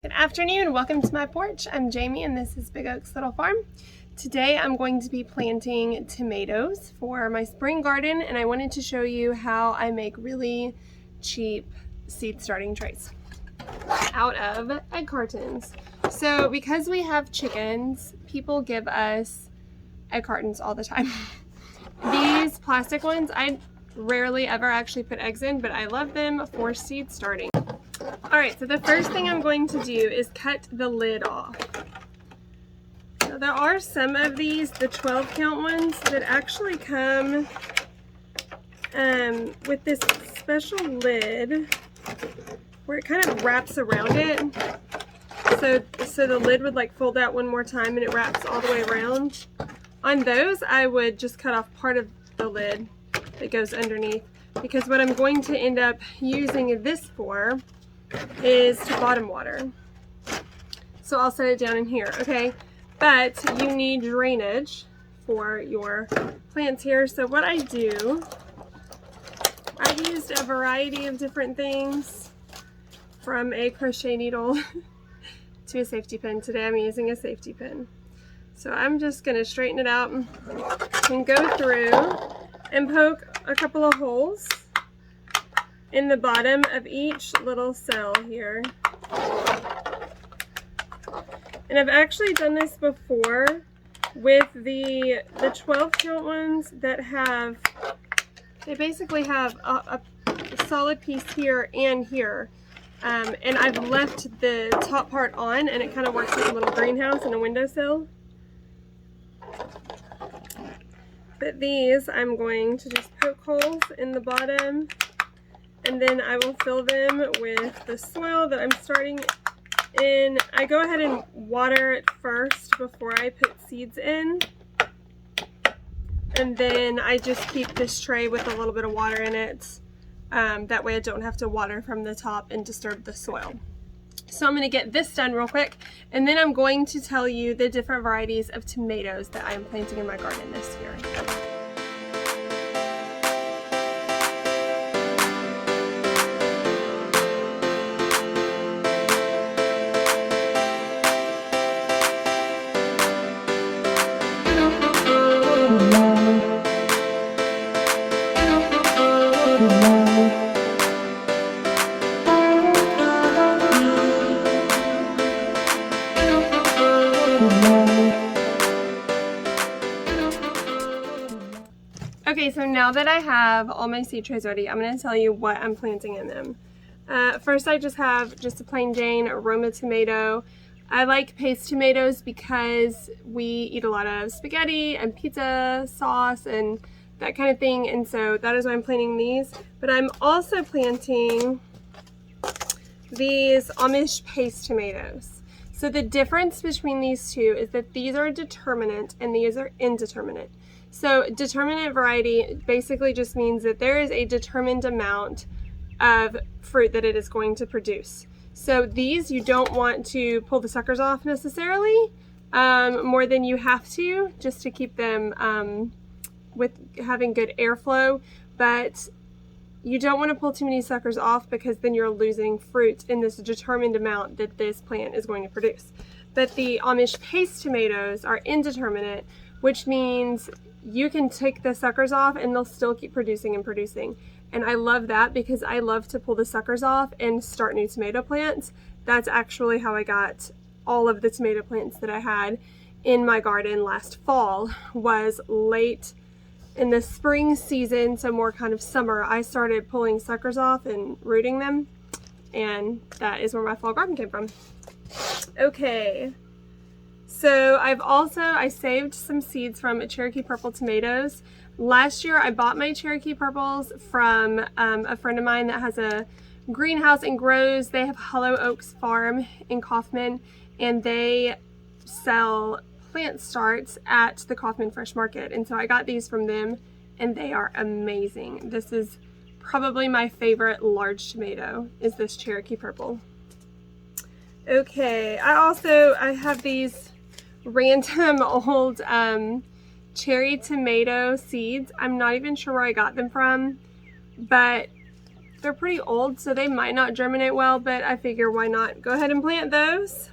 Good afternoon, welcome to my porch. I'm Jamie and this is Big Oaks Little Farm. Today I'm going to be planting tomatoes for my spring garden, and I wanted to show you how I make really cheap seed starting trays out of egg cartons. So because we have chickens, people give us egg cartons all the time. These plastic ones, I rarely ever actually put eggs in, but I love them for seed starting. Alright, so the first thing I'm going to do is cut the lid off. Now there are some of these, the 12 count ones, that actually come with this special lid where it kind of wraps around it. So the lid would like fold out one more time and it wraps all the way around. On those, I would just cut off part of the lid that goes underneath, because what I'm going to end up using this for is to bottom water. So I'll set it down in here, okay? But you need drainage for your plants here. So what I do, I've used a variety of different things, from a crochet needle to a safety pin. Today I'm using a safety pin. So I'm just gonna straighten it out and go through and poke a couple of holes in the bottom of each little cell here. And I've actually done this before with the 12 count ones that have, they basically have a solid piece here and here. And I've left the top part on, and it kind of works like a little greenhouse and a windowsill. But these, I'm going to just poke holes in the bottom, and then I will fill them with the soil that I'm starting in. I go ahead and water it first before I put seeds in. And then I just keep this tray with a little bit of water in it. That way I don't have to water from the top and disturb the soil. So I'm going to get this done real quick, and then I'm going to tell you the different varieties of tomatoes that I'm planting in my garden this year. Okay, so now that I have all my seed trays ready, I'm going to tell you what I'm planting in them. First, I just have a plain Jane aroma tomato. I like paste tomatoes because we eat a lot of spaghetti and pizza sauce and that kind of thing, and so that is why I'm planting these. But I'm also planting these Amish paste tomatoes. So the difference between these two is that these are determinate and these are indeterminate. So determinate variety basically just means that there is a determined amount of fruit that it is going to produce. So these, you don't want to pull the suckers off necessarily, more than you have to, just to keep them with having good airflow. But you don't want to pull too many suckers off, because then you're losing fruit in this determined amount that this plant is going to produce. But the Amish paste tomatoes are indeterminate, which means you can take the suckers off and they'll still keep producing and producing. And I love that, because I love to pull the suckers off and start new tomato plants. That's actually how I got all of the tomato plants that I had in my garden last fall. Was late in the spring season, so more kind of summer, I started pulling suckers off and rooting them, and that is where my fall garden came from. Okay. So I saved some seeds from Cherokee Purple tomatoes. Last year I bought my Cherokee Purples from a friend of mine that has a greenhouse and grows. They have Hollow Oaks Farm in Kaufman, and they sell plant starts at the Kaufman Fresh Market. And so I got these from them, and they are amazing. This is probably my favorite large tomato, is this Cherokee Purple. Okay, I have these random old cherry tomato seeds. I'm not even sure where I got them from, but they're pretty old, so they might not germinate well, but I figure why not go ahead and plant those.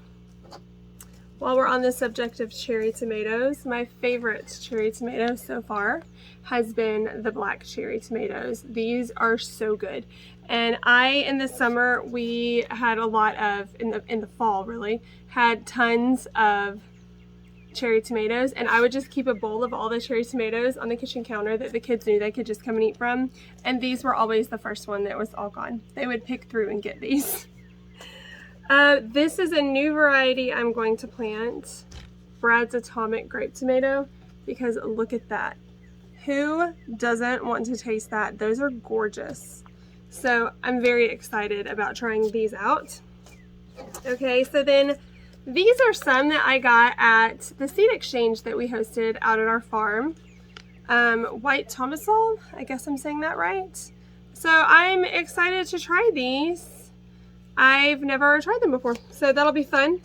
While we're on the subject of cherry tomatoes, my favorite cherry tomato so far has been the black cherry tomatoes. These are so good. And in the summer, we had a lot of, in the fall really, had tons of cherry tomatoes, and I would just keep a bowl of all the cherry tomatoes on the kitchen counter that the kids knew they could just come and eat from. And these were always the first one that was all gone. They would pick through and get these. This is a new variety I'm going to plant, Brad's Atomic Grape Tomato, because look at that. Who doesn't want to taste that? Those are gorgeous. So I'm very excited about trying these out. Okay, so then these are some that I got at the seed exchange that we hosted out at our farm. White Tomasol, I guess I'm saying that right. So I'm excited to try these. I've never tried them before, so that'll be fun.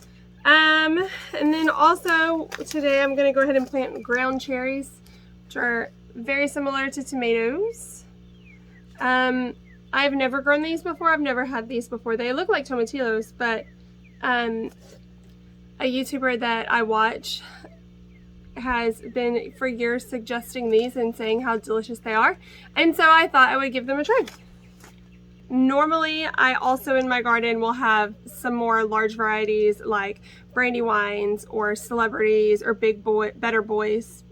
And then also today I'm gonna go ahead and plant ground cherries, which are very similar to tomatoes. I've never grown these before. I've never had these before. They look like tomatillos, but a YouTuber that I watch has been for years suggesting these and saying how delicious they are. And so I thought I would give them a try. Normally, I also in my garden will have some more large varieties like Brandywines or Celebrities or Better Boys,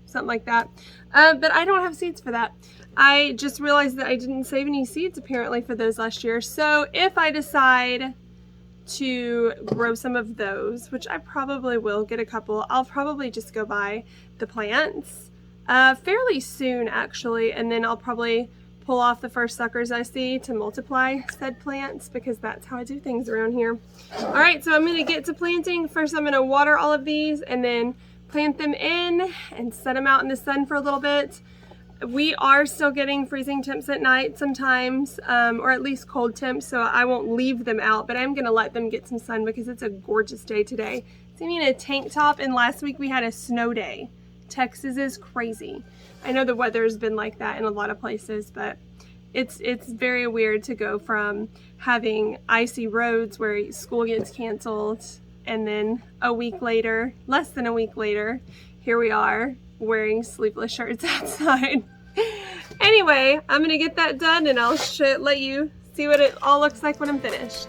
something like that. But I don't have seeds for that. I just realized that I didn't save any seeds apparently for those last year. So if I decide to grow some of those, which I probably will get a couple, I'll probably just go buy the plants fairly soon actually, and then I'll probably pull off the first suckers I see to multiply said plants, because that's how I do things around here. All right, so I'm going to get to planting. First, I'm going to water all of these and then plant them in and set them out in the sun for a little bit. We are still getting freezing temps at night sometimes, or at least cold temps, so I won't leave them out, but I'm going to let them get some sun because it's a gorgeous day today. See me in a tank top, and last week we had a snow day. Texas is crazy. I know the weather's been like that in a lot of places, but it's very weird to go from having icy roads where school gets canceled, and then a week later, less than a week later, here we are wearing sleeveless shirts outside. Anyway, I'm gonna get that done and I'll let you see what it all looks like when I'm finished.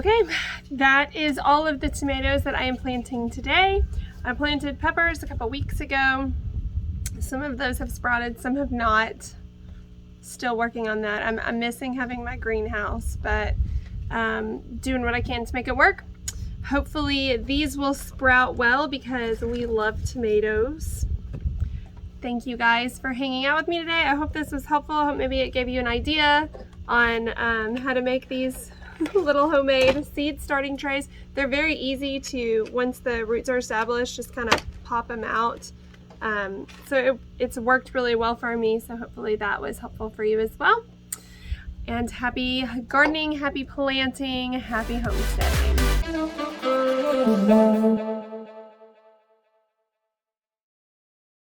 Okay, that is all of the tomatoes that I am planting today. I planted peppers a couple weeks ago. Some of those have sprouted, some have not. Still working on that. I'm missing having my greenhouse, but doing what I can to make it work. Hopefully these will sprout well because we love tomatoes. Thank you guys for hanging out with me today. I hope this was helpful. I hope maybe it gave you an idea on how to make these little homemade seed starting trays. They're very easy to, once the roots are established, just kind of pop them out. So it's worked really well for me, so hopefully that was helpful for you as well. And happy gardening, happy planting, happy homesteading.